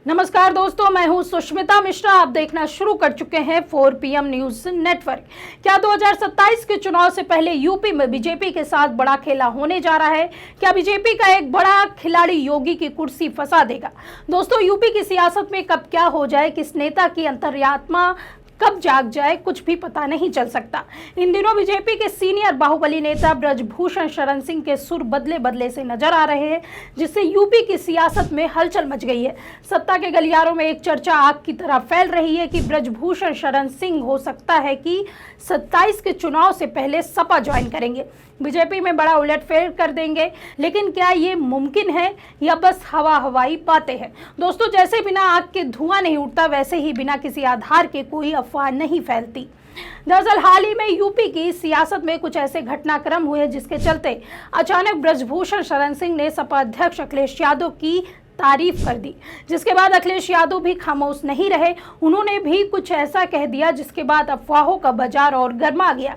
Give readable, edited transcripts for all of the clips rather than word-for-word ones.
नमस्कार दोस्तों, मैं हूं सुष्मिता मिश्रा। आप देखना शुरू कर चुके हैं 4 PM न्यूज नेटवर्क। क्या 2027 के चुनाव से पहले यूपी में बीजेपी के साथ बड़ा खेला होने जा रहा है? क्या बीजेपी का एक बड़ा खिलाड़ी योगी की कुर्सी फंसा देगा? दोस्तों, यूपी की सियासत में कब क्या हो जाए, किस नेता की अंतर्यात्मा कब जाग जाए, कुछ भी पता नहीं चल सकता। इन दिनों बीजेपी के सीनियर बाहुबली नेता ब्रजभूषण शरण सिंह के सुर बदले बदले से नजर आ रहे हैं, जिससे यूपी की सियासत में हलचल मच गई है। सत्ता के गलियारों में एक चर्चा आग की तरह फैल रही है कि ब्रजभूषण शरण सिंह हो सकता है कि 27 के चुनाव से पहले सपा ज्वाइन करेंगे, बीजेपी में बड़ा उलटफेर कर देंगे। लेकिन क्या ये मुमकिन है या बस हवाई बातें हैं? दोस्तों, जैसे बिना आग के धुआं नहीं उठता, वैसे ही बिना किसी आधार के कोई अफवाह नहीं फैलती। दरअसल हाल ही में यूपी की सियासत में कुछ ऐसे घटनाक्रम हुए जिसके चलते अचानक ब्रजभूषण शरण सिंह ने सपा अध्यक्ष अखिलेश यादव की तारीफ कर दी, जिसके बाद अखिलेश यादव भी खामोश नहीं रहे। उन्होंने भी कुछ ऐसा कह दिया जिसके बाद अफवाहों का बाजार और गर्मा गया।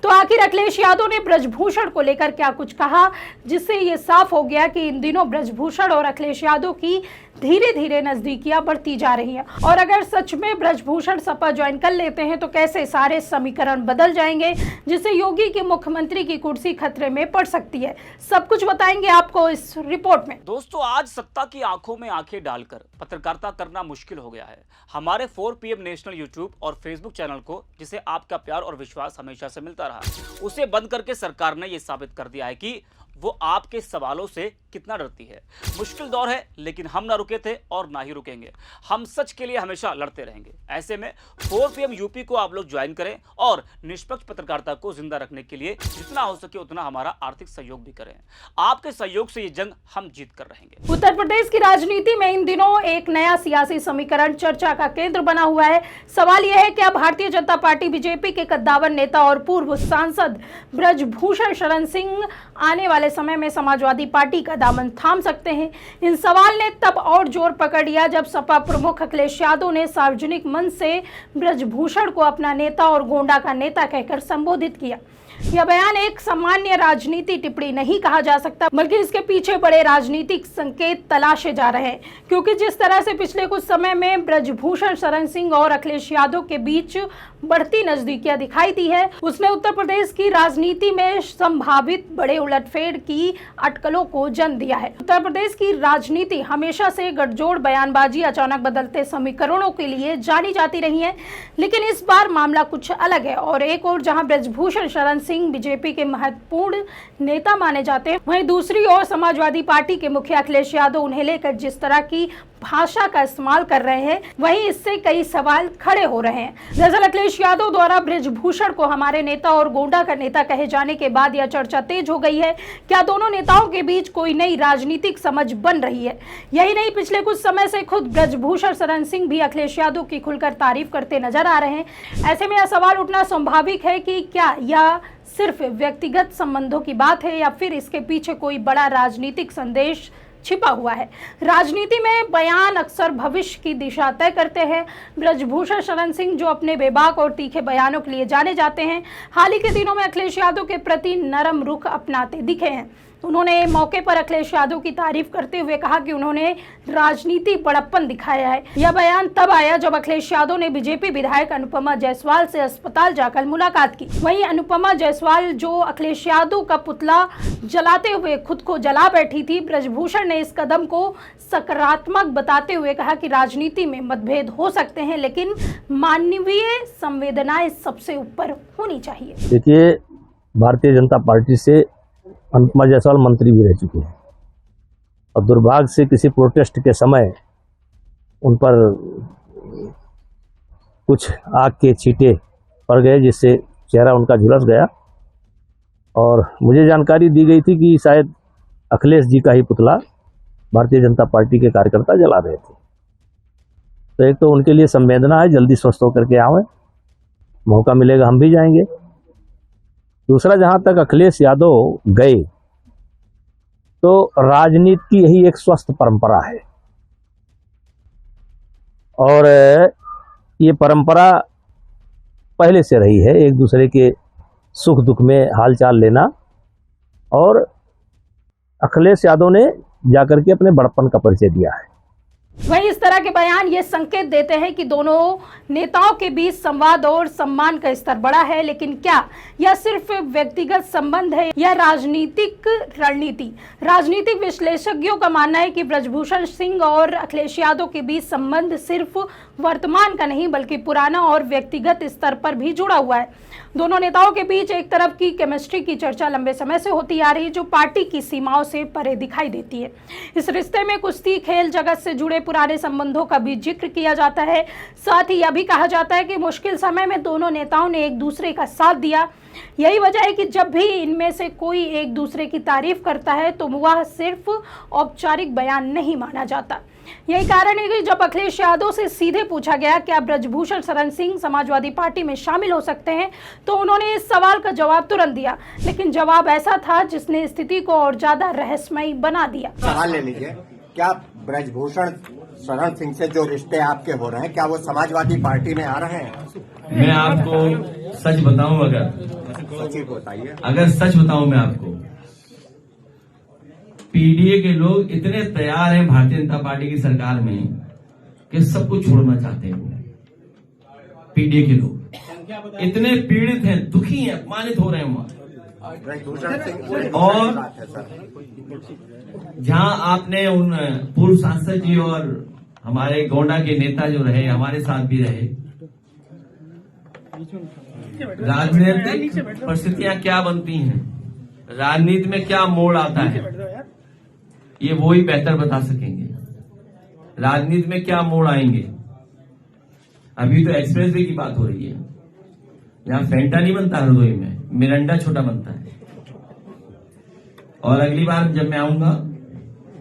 तो आखिर अखिलेश यादव ने ब्रजभूषण को लेकर क्या कुछ कहा, जिससे ये साफ हो गया कि इन दिनों ब्रजभूषण और अखिलेश यादव की धीरे धीरे नजदीकियां बढ़ती जा रही हैं। और अगर सच में ब्रजभूषण सपा ज्वाइन कर लेते हैं तो कैसे सारे समीकरण बदल जाएंगे, जिससे योगी की मुख्यमंत्री की कुर्सी खतरे में पड़ सकती है। सब कुछ बताएंगे आपको इस रिपोर्ट में। दोस्तों, आज सत्ता की आंखों में आंखें डालकर पत्रकारिता करना मुश्किल हो गया है। हमारे 4 PM नेशनल यूट्यूब और फेसबुक चैनल को, जिसे आपका प्यार और विश्वास हमेशा से मिलता रहा, उसे बंद करके सरकार ने यह साबित कर दिया है कि वो आपके सवालों से कितना डरती है। मुश्किल दौर है, लेकिन हम ना रुके थे और ना ही रुकेंगे। हम सच के लिए हमेशा लड़ते रहेंगे। ऐसे में 4 PM यूपी को आप लोग ज्वाइन करें और निष्पक्ष पत्रकारिता को जिंदा रखने के लिए जितना हो सके उतना हमारा आर्थिक सहयोग भी करें। आपके सहयोग से ये जंग हम जीत कर रहेंगे। उत्तर प्रदेश की राजनीति में इन दिनों एक नया सियासी समीकरण चर्चा का केंद्र बना हुआ है। सवाल यह है, क्या भारतीय जनता पार्टी बीजेपी के कद्दावर नेता और पूर्व सांसद ब्रजभूषण शरण सिंह आने वाले समय में समाजवादी पार्टी का दामन थाम सकते हैं? इन सवाल ने तब और जोर पकड़ लिया जब सपा प्रमुख अखिलेश यादव ने सार्वजनिक मंच से ब्रजभूषण को अपना नेता और गोंडा का नेता कहकर संबोधित किया। यह बयान एक सामान्य राजनीति टिप्पणी नहीं कहा जा सकता, बल्कि इसके पीछे बड़े राजनीतिक संकेत तलाशे जा रहे हैं। क्योंकि जिस तरह से पिछले कुछ समय में ब्रजभूषण शरण सिंह और अखिलेश यादव के बीच बढ़ती नजदीकियां दिखाई दी है, उसने उत्तर प्रदेश की राजनीति में संभावित बड़े उलटफेर की अटकलों को जन्म दिया है। उत्तर प्रदेश की राजनीति हमेशा से गठजोड़ बयानबाजी, अचानक बदलते समीकरणों के लिए जानी जाती रही है, लेकिन इस बार मामला कुछ अलग है। और एक और जहां ब्रजभूषण शरण सिंह बीजेपी के महत्वपूर्ण नेता माने जाते हैं, वहीं दूसरी ओर समाजवादी पार्टी के मुखिया अखिलेश यादव उन्हें लेकर जिस तरह की भाषा का इस्तेमाल कर रहे हैं, वहीं इससे कई सवाल खड़े हो रहे हैं। दरअसल अखिलेश यादव द्वारा ब्रजभूषण को हमारे नेता और गोंडा का नेता कहे जाने के बाद यह चर्चा तेज हो गई है। क्या दोनों नेताओं के बीच कोई नई राजनीतिक समझ बन रही है? यही नहीं, पिछले कुछ समय से खुद ब्रजभूषण शरण सिंह भी अखिलेश यादव की खुलकर तारीफ करते नजर आ रहे हैं। ऐसे में यह सवाल उठना स्वाभाविक है कि क्या यह सिर्फ व्यक्तिगत संबंधों की बात है या फिर इसके पीछे कोई बड़ा राजनीतिक संदेश छिपा हुआ है। राजनीति में बयान अक्सर भविष्य की दिशा तय करते हैं। ब्रजभूषण शरण सिंह, जो अपने बेबाक और तीखे बयानों के लिए जाने जाते हैं, हाल ही के दिनों में अखिलेश यादव के प्रति नरम रुख अपनाते दिखे हैं। उन्होंने मौके पर अखिलेश यादव की तारीफ करते हुए कहा कि उन्होंने राजनीति बड़प्पन दिखाया है। यह बयान तब आया जब अखिलेश यादव ने बीजेपी विधायक अनुपमा जायसवाल से अस्पताल जाकर मुलाकात की। वहीं अनुपमा जायसवाल, जो अखिलेश यादव का पुतला जलाते हुए खुद को जला बैठी थी, ब्रजभूषण ने इस कदम को सकारात्मक बताते हुए कहा कि राजनीति में मतभेद हो सकते हैं, लेकिन मानवीय संवेदनाएं सबसे ऊपर होनी चाहिए। देखिए, भारतीय जनता पार्टी से अनुपमा जायसवाल मंत्री भी रह चुके हैं और दुर्भाग्य से किसी प्रोटेस्ट के समय उन पर कुछ आग के छींटे पड़ गए, जिससे चेहरा उनका झुलस गया। और मुझे जानकारी दी गई थी कि शायद अखिलेश जी का ही पुतला भारतीय जनता पार्टी के कार्यकर्ता जला रहे थे। तो एक तो उनके लिए संवेदना है, जल्दी स्वस्थ होकर के आए, मौका मिलेगा हम भी जाएंगे। दूसरा, जहां तक अखिलेश यादव गए, तो राजनीति की यही एक स्वस्थ परंपरा है और ये परंपरा पहले से रही है, एक दूसरे के सुख दुख में हालचाल लेना। और अखिलेश यादव ने जाकर के अपने बड़प्पन का परिचय दिया है। वहीं इस तरह के बयान ये संकेत देते हैं कि दोनों नेताओं के बीच संवाद और सम्मान का स्तर बढ़ा है, लेकिन क्या यह सिर्फ व्यक्तिगत संबंध है या राजनीतिक रणनीति? राजनीतिक विश्लेषज्ञों का मानना है कि ब्रजभूषण सिंह और अखिलेश यादव के बीच संबंध सिर्फ वर्तमान का नहीं बल्कि पुराना और व्यक्तिगत स्तर पर भी जुड़ा हुआ है। दोनों नेताओं के बीच एक तरफ की केमिस्ट्री की चर्चा लंबे समय से होती आ रही है, जो पार्टी की सीमाओं से परे दिखाई देती है। इस रिश्ते में कुश्ती खेल जगत से जुड़े पुराने संबंधों का भी जिक्र किया जाता है। साथ ही यह भी कहा जाता है कि मुश्किल समय में दोनों नेताओं ने एक दूसरे का साथ दिया। यही वजह है कि जब भी इनमें से कोई एक दूसरे की तारीफ करता है तो वह सिर्फ औपचारिक बयान नहीं माना जाता। यही कारण है कि जब अखिलेश यादव से सीधे पूछा गया क्या ब्रजभूषण शरण सिंह समाजवादी पार्टी में शामिल हो सकते हैं, तो उन्होंने इस सवाल का जवाब तुरंत दिया, लेकिन जवाब ऐसा था जिसने स्थिति को और ज्यादा रहस्यमयी बना दिया। सवाल ले लीजिए, क्या ब्रजभूषण शरण सिंह से जो रिश्ते आपके हो रहे हैं, क्या वो समाजवादी पार्टी में आ रहे हैं? मैं आपको सच बताऊं, अगर सच बताऊं मैं आपको, पीडीए के लोग इतने तैयार हैं भारतीय जनता पार्टी की सरकार में कि सब कुछ छोड़ना चाहते हैं। वो पीडीए के लोग इतने पीड़ित हैं, दुखी हैं, अपमानित हो रहे हैं वहां। और जहां आपने उन पूर्व सांसद जी और हमारे गोंडा के नेता जो रहे, हमारे साथ भी रहे, राजनीतिक परिस्थितियां क्या बनती हैं, राजनीति में क्या मोड़ आता है, ये वो ही बेहतर बता सकेंगे। राजनीति में क्या मोड़ आएंगे? अभी तो एक्सप्रेसवे की बात हो रही है, यहाँ फेंटा नहीं बनता हरदोई में, मिरंडा छोटा बनता है। और अगली बार जब मैं आऊंगा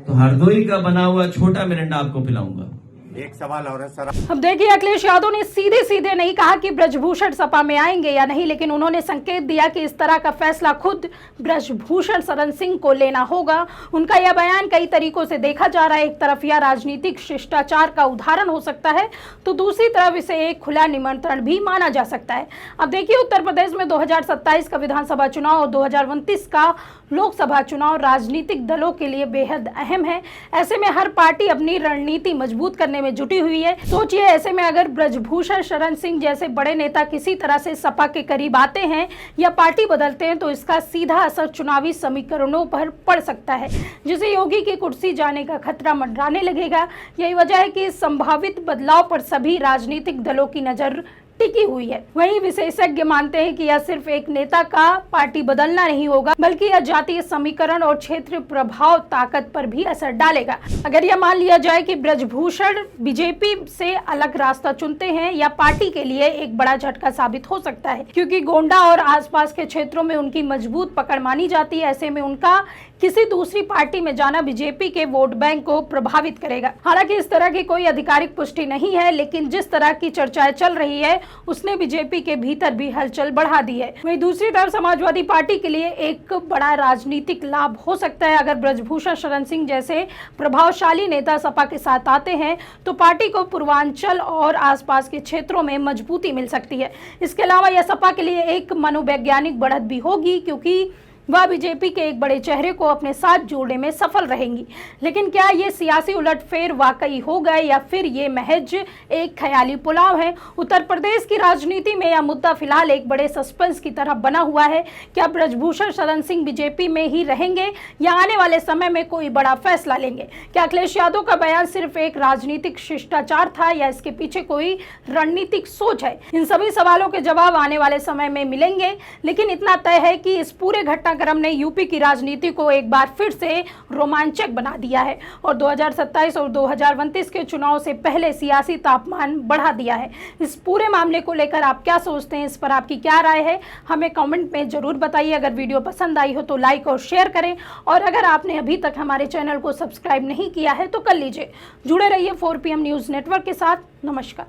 तो हरदोई का बना हुआ छोटा मिरंडा आपको पिलाऊंगा। एक सवाल और है सर। अब देखिए, अखिलेश यादव ने सीधे सीधे नहीं कहा कि ब्रजभूषण सपा में आएंगे या नहीं, लेकिन उन्होंने संकेत दिया कि इस तरह का फैसला खुद ब्रजभूषण शरण सिंह को लेना होगा। उनका यह बयान कई तरीकों से देखा जा रहा है। एक तरफ यह राजनीतिक शिष्टाचार का उदाहरण हो सकता है, तो दूसरी तरफ इसे एक खुला निमंत्रण भी माना जा सकता है। अब देखिए, उत्तर प्रदेश में 2027 का विधानसभा चुनाव और 2029 का लोकसभा चुनाव राजनीतिक दलों के लिए बेहद अहम है। ऐसे में हर पार्टी अपनी रणनीति मजबूत करने में जुटी हुई है। सोचिए, ऐसे में अगर ब्रजभूषण शरण सिंह जैसे बड़े नेता किसी तरह से सपा के करीब आते हैं या पार्टी बदलते हैं तो इसका सीधा असर चुनावी समीकरणों पर पड़ सकता है, जिसे योगी की कुर्सी जाने का खतरा मंडराने लगेगा। यही वजह है कि इस संभावित बदलाव पर सभी राजनीतिक दलों की नजर टिकी हुई है। वहीं विशेषज्ञ मानते हैं कि यह सिर्फ एक नेता का पार्टी बदलना नहीं होगा, बल्कि यह जातीय समीकरण और क्षेत्रीय प्रभाव ताकत पर भी असर डालेगा। अगर यह मान लिया जाए कि ब्रजभूषण बीजेपी से अलग रास्ता चुनते हैं, या पार्टी के लिए एक बड़ा झटका साबित हो सकता है, क्योंकि गोंडा और आसपास के क्षेत्रों में उनकी मजबूत पकड़ मानी जाती है। ऐसे में उनका किसी दूसरी पार्टी में जाना बीजेपी के वोट बैंक को प्रभावित करेगा। हालांकि इस तरह की कोई आधिकारिक पुष्टि नहीं है, लेकिन जिस तरह की चर्चाएं चल रही है उसने बीजेपी के भीतर भी हलचल बढ़ा दी है। वहीं दूसरी तरफ समाजवादी पार्टी के लिए एक बड़ा राजनीतिक लाभ हो सकता है। अगर ब्रजभूषण शरण सिंह जैसे प्रभावशाली नेता सपा के साथ आते हैं तो पार्टी को पूर्वांचल और आसपास के क्षेत्रों में मजबूती मिल सकती है। इसके अलावा यह सपा के लिए एक मनोवैज्ञानिक बढ़त भी होगी, क्योंकि वह बीजेपी के एक बड़े चेहरे को अपने साथ जोड़ने में सफल रहेंगी। लेकिन क्या ये सियासी उलटफेर वाकई होगा या फिर ये महज एक ख्याली पुलाव है? उत्तर प्रदेश की राजनीति में यह मुद्दा फिलहाल एक बड़े सस्पेंस की तरह बना हुआ है। क्या ब्रजभूषण शरण सिंह बीजेपी में ही रहेंगे या आने वाले समय में कोई बड़ा फैसला लेंगे? क्या अखिलेश यादव का बयान सिर्फ एक राजनीतिक शिष्टाचार था या इसके पीछे कोई रणनीतिक सोच है? इन सभी सवालों के जवाब आने वाले समय में मिलेंगे, लेकिन इतना तय है कि इस पूरे घटनाक्रम ने यूपी की राजनीति को एक बार फिर से रोमांचक बना दिया है और 2027 और 2029 के चुनाव से पहले सियासी तापमान बढ़ा दिया है। इस पूरे मामले को लेकर आप क्या सोचते हैं? इस पर आपकी क्या राय है? हमें कमेंट में जरूर बताइए। अगर वीडियो पसंद आई हो तो लाइक और शेयर करें, और अगर आपने अभी तक हमारे चैनल को सब्सक्राइब नहीं किया है तो कर लीजिए। जुड़े रहिए 4PM न्यूज़ नेटवर्क के साथ। नमस्कार।